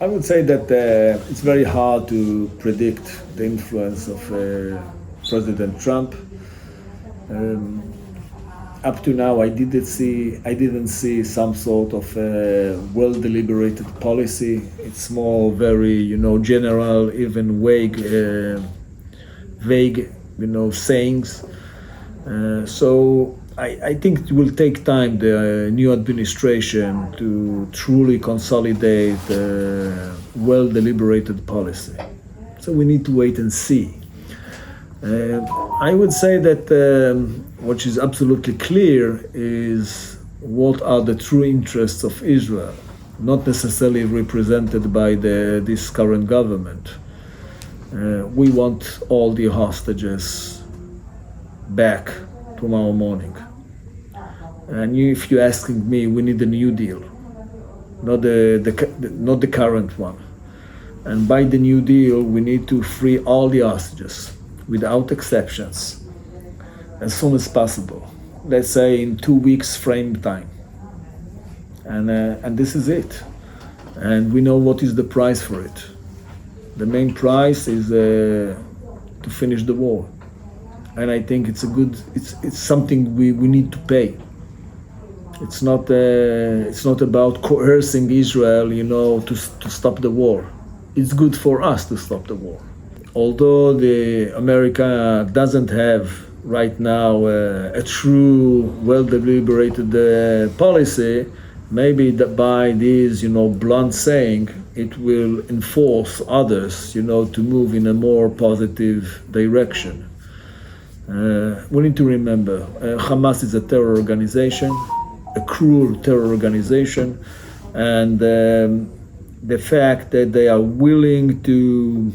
I would say that it's very hard to predict the influence of President Trump. Up to now, I didn't see some sort of well-deliberated policy. It's more very, general, even vague, sayings. So I think it will take time, the new administration, to truly consolidate well-deliberated policy. So we need to wait and see. I would say that what is absolutely clear is what are the true interests of Israel, not necessarily represented by this current government. We want all the hostages back tomorrow morning. And if you're asking me, we need a new deal, not the current one. And by the new deal, we need to free all the hostages, without exceptions, as soon as possible. Let's say in 2 weeks frame time. And this is it. And we know what is the price for it. The main price is to finish the war. And I think it's something we need to pay. It's not about coercing Israel, to stop the war. It's good for us to stop the war. Although America doesn't have right now a true, well-deliberated policy, maybe by this, blunt saying, it will enforce others, to move in a more positive direction. We need to remember, Hamas is a terror organization, a cruel terror organization, and the fact that they are willing to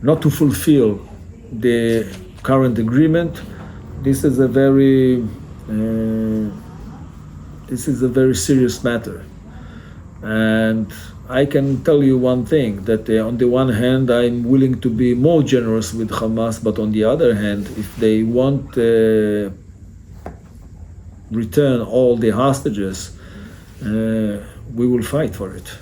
not to fulfill the current agreement, this is a very serious matter. And I can tell you one thing, that on the one hand, I'm willing to be more generous with Hamas, but on the other hand, if they want return all the hostages, we will fight for it.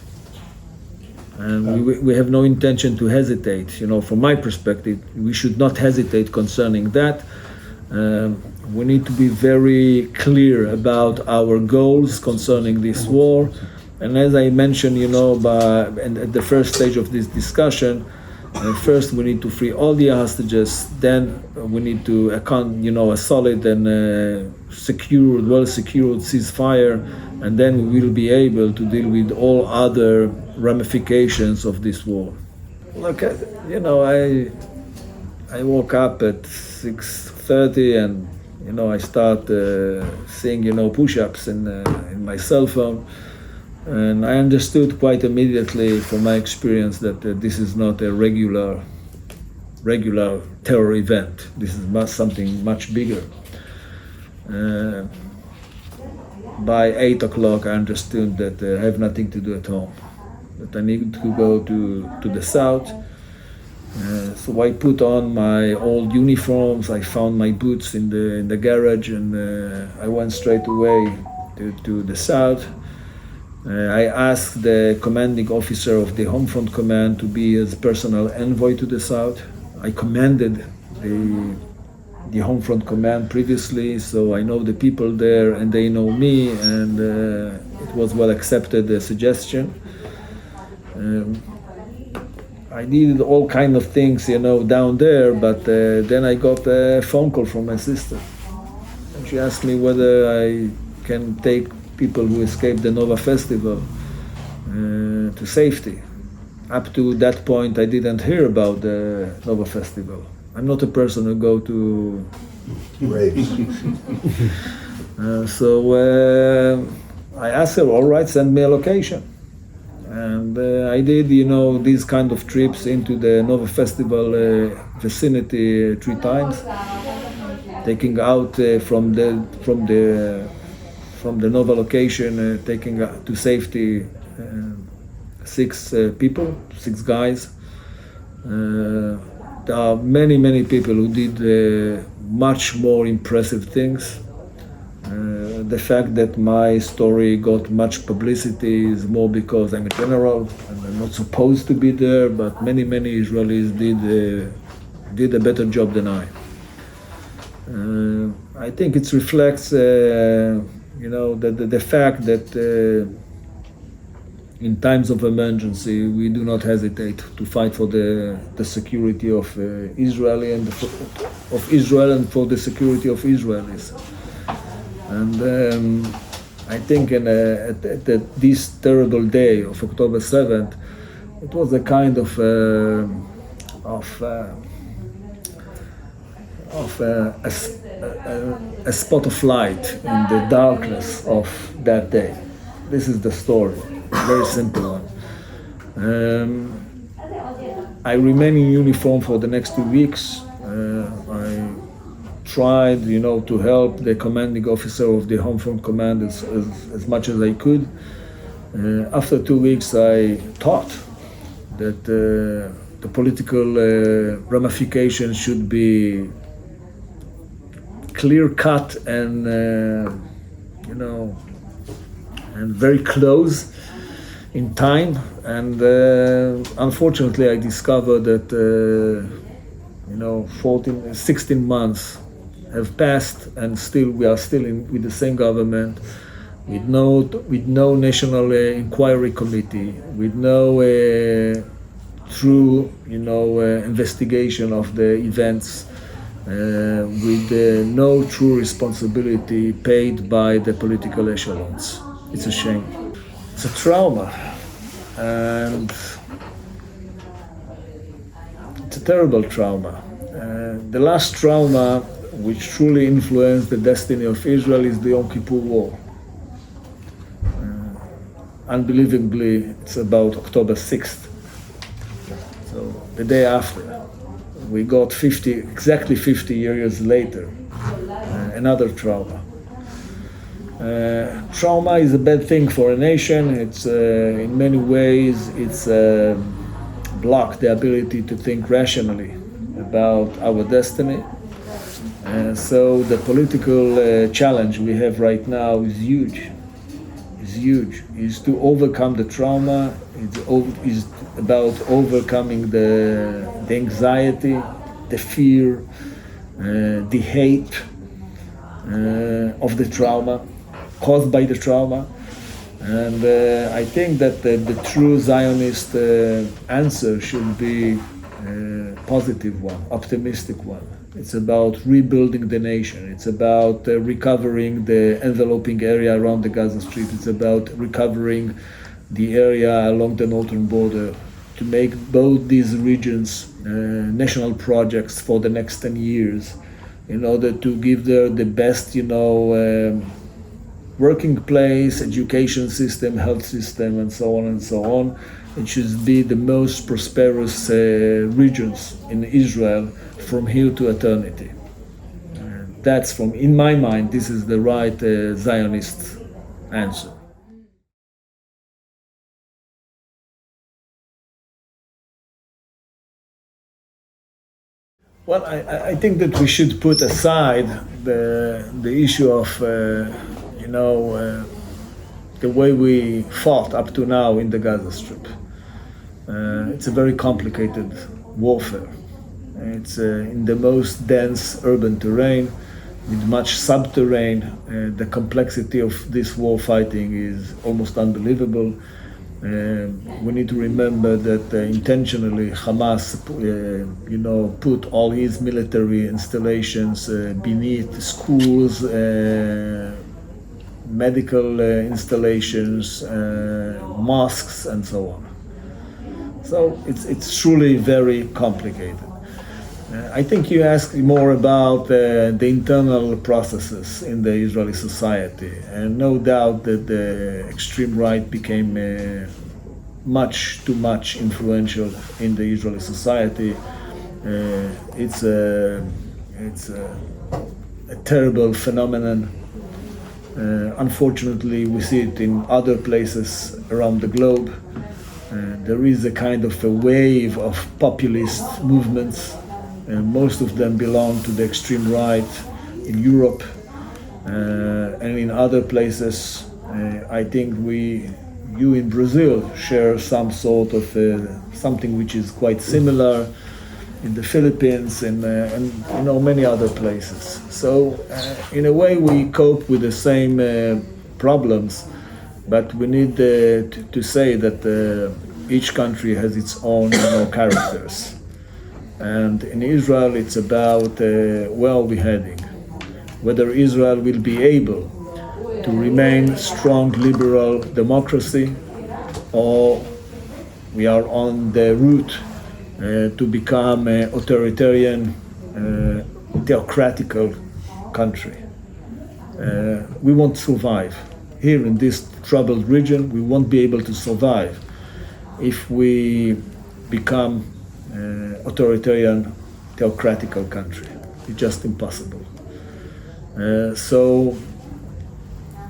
And we have no intention to hesitate. From my perspective, we should not hesitate concerning that. We need to be very clear about our goals concerning this war. And as I mentioned, at the first stage of this discussion, first we need to free all the hostages. Then we need to a solid and well-secured ceasefire, and then we will be able to deal with all other ramifications of this war. Look, I woke up at 6:30, and I start seeing push-ups in my cell phone. And I understood quite immediately from my experience that this is not a regular terror event. This is something much bigger. By 8 o'clock, I understood that I have nothing to do at home, that I need to go to the south. So I put on my old uniforms. I found my boots in the garage, and I went straight away to the south. I asked the commanding officer of the Home Front Command to be his personal envoy to the south. I commanded the Home Front Command previously, so I know the people there and they know me, and it was well accepted, the suggestion. I needed all kind of things, down there, but then I got a phone call from my sister. And she asked me whether I can take people who escaped the Nova Festival to safety. Up to that point, I didn't hear about the Nova Festival. I'm not a person who go to raves. I asked her, all right, send me a location. And I did, these kind of trips into the Nova Festival vicinity 3 times, taking out from the Nova location, taking to safety 6 people, 6 guys. There are many people who did much more impressive things. The fact that my story got much publicity is more because I'm a general and I'm not supposed to be there, but many Israelis did a better job than I. I think it reflects, the fact that in times of emergency we do not hesitate to fight for the security of Israel and for the security of Israelis. And I think at this terrible day of October 7th, it was a kind of a spot of light in the darkness of that day. This is the story, very simple one. I remain in uniform for the next 2 weeks. I tried, to help the commanding officer of the Home Front Command as much as I could. After 2 weeks, I thought that the political ramifications should be clear-cut and, and very close in time. And unfortunately, I discovered that, 16 months have passed, and we are still with the same government, with no national inquiry committee, with no true, investigation of the events, with no true responsibility paid by the political echelons. It's a shame. It's a trauma, and it's a terrible trauma. The last trauma which truly influenced the destiny of Israel is the Yom Kippur War. Unbelievably, it's about October 6th. So the day after, we got exactly 50 years later, another trauma. Trauma is a bad thing for a nation. It's in many ways, it's blocked the ability to think rationally about our destiny. So the political challenge we have right now is huge. Is to overcome the trauma. Is about overcoming the anxiety, the fear, the hate of the trauma, caused by the trauma. And I think that the true Zionist answer should be a positive one, optimistic one. It's about rebuilding the nation. It's about recovering the enveloping area around the Gaza Strip. It's about recovering the area along the northern border to make both these regions national projects for the next 10 years in order to give the best, working place, education system, health system, and so on and so on. It should be the most prosperous regions in Israel from here to eternity. That's in my mind, this is the right Zionist answer. Well, I think that we should put aside the issue of, the way we fought up to now in the Gaza Strip. It's a very complicated warfare. It's in the most dense urban terrain with much subterranean. The complexity of this war fighting is almost unbelievable. We need to remember that intentionally Hamas, put all his military installations beneath schools, medical installations, mosques, and so on. So it's truly very complicated. I think you asked more about the internal processes in the Israeli society, and no doubt that the extreme right became much too much influential in the Israeli society. It's a terrible phenomenon. Unfortunately, we see it in other places around the globe. There is a kind of a wave of populist movements. Most of them belong to the extreme right in Europe. and in other places, I think you in Brazil share some sort of something which is quite similar in the Philippines and many other places. So in a way we cope with the same problems, but we need to say that each country has its own characters. And in Israel it's about beheading, whether Israel will be able to remain strong liberal democracy, or we are on the route to become an authoritarian, theocratical country. We won't survive. Here in this troubled region, we won't be able to survive if we become authoritarian, theocratical country. It's just impossible. So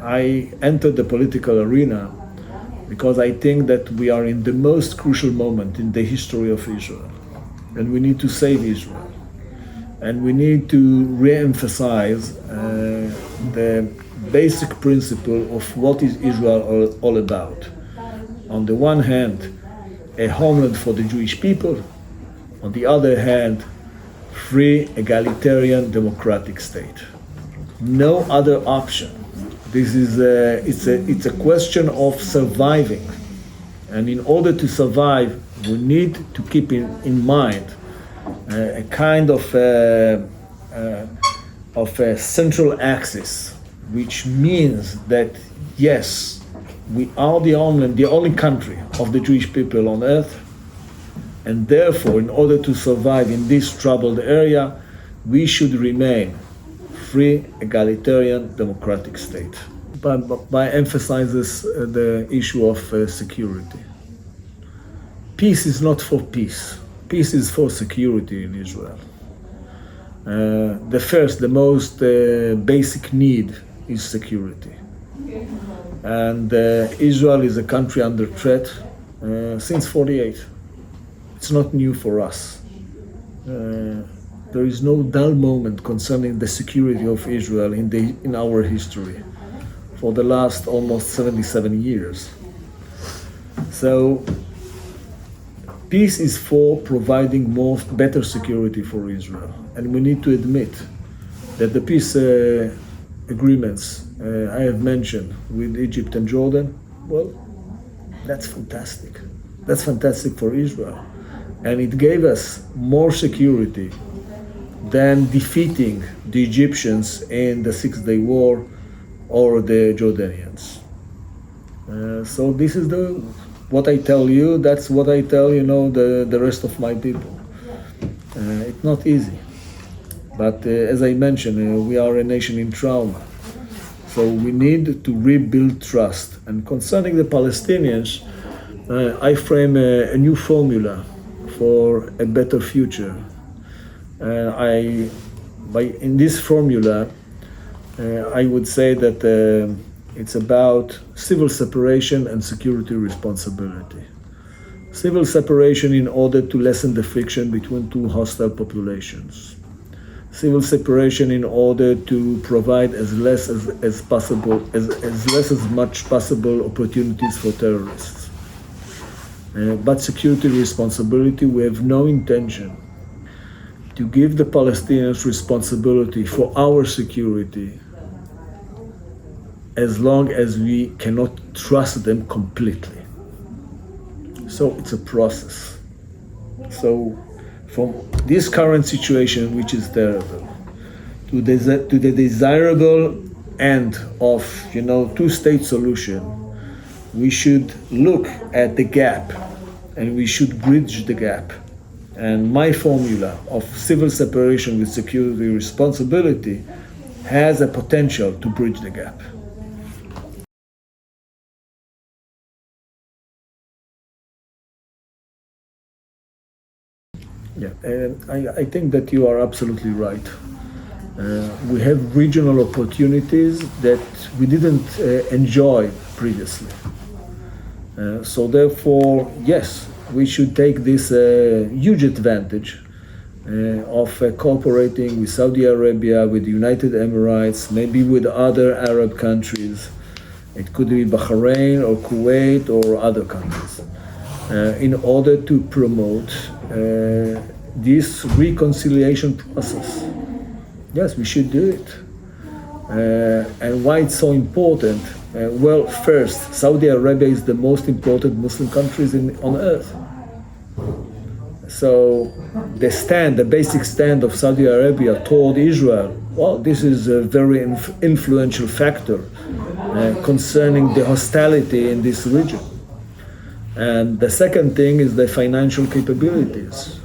I entered the political arena because I think that we are in the most crucial moment in the history of Israel, and we need to save Israel, and we need to re-emphasize the basic principle of what is Israel all about. On the one hand, a homeland for the Jewish people; on the other hand, free, egalitarian, democratic state. No other option. This is it's a question of surviving, and in order to survive, we need to keep in mind a kind of a central axis, which means that yes, we are the only country of the Jewish people on earth, and therefore, in order to survive in this troubled area, we should remain free, egalitarian, democratic state. By emphasizes the issue of security. Peace is not for peace. Peace is for security in Israel. The most basic need is security. And Israel is a country under threat since 1948. It's not new for us. There is no dull moment concerning the security of Israel in our history for the last almost 77 years. So peace is for providing better security for Israel. And we need to admit that the peace agreements I have mentioned with Egypt and Jordan, well, that's fantastic. That's fantastic for Israel. And it gave us more security than defeating the Egyptians in the Six-Day War or the Jordanians. So this is what I tell you, that's what I tell the rest of my people. It's not easy. But as I mentioned, we are a nation in trauma. So we need to rebuild trust. And concerning the Palestinians, I frame a new formula for a better future. In this formula, I would say that it's about civil separation and security responsibility. Civil separation in order to lessen the friction between two hostile populations. Civil separation in order to provide as much possible opportunities for terrorists. But security responsibility, we have no intention to give the Palestinians responsibility for our security as long as we cannot trust them completely. So it's a process. So from this current situation, which is terrible, to the desirable end of two-state solution, we should look at the gap and we should bridge the gap. And my formula of civil separation with security responsibility has a potential to bridge the gap. Yeah, I think that you are absolutely right. We have regional opportunities that we didn't enjoy previously. So therefore, yes, we should take this huge advantage cooperating with Saudi Arabia, with the United Emirates, maybe with other Arab countries. It could be Bahrain or Kuwait or other countries, in order to promote this reconciliation process. Yes, we should do it. And why it's so important? Well, first, Saudi Arabia is the most important Muslim countries on earth. So the basic stand of Saudi Arabia toward Israel, well, this is a very influential factor concerning the hostility in this region. And the second thing is the financial capabilities.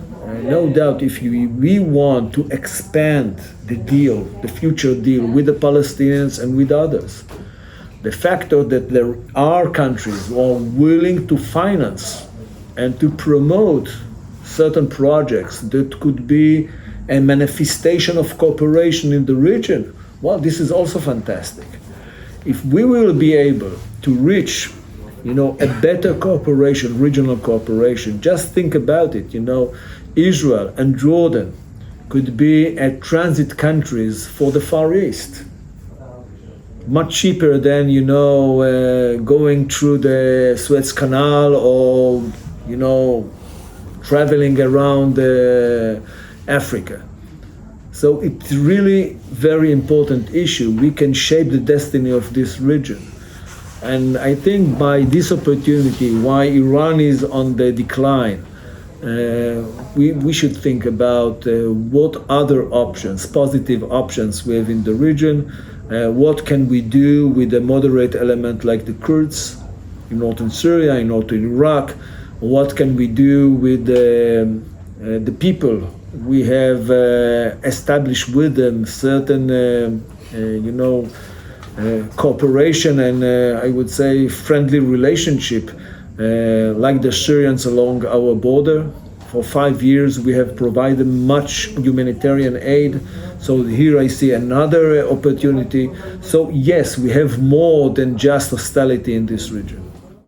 No doubt, if we want to expand the deal, the future deal with the Palestinians and with others, the factor that there are countries who are willing to finance and to promote certain projects that could be a manifestation of cooperation in the region, well, this is also fantastic. If we will be able to reach, a better cooperation, regional cooperation, just think about it, Israel and Jordan could be transit countries for the Far East. Much cheaper than, going through the Suez Canal or, traveling around Africa. So it's really very important issue. We can shape the destiny of this region. And I think by this opportunity, why Iran is on the decline, we should think about what other options, positive options we have in the region. What can we do with a moderate element like the Kurds in northern Syria, in northern Iraq? What can we do with the people? We have established with them certain, cooperation and I would say friendly relationship, like the Syrians along our border. For 5 years, we have provided much humanitarian aid. So here I see another opportunity. So yes, we have more than just hostility in this region.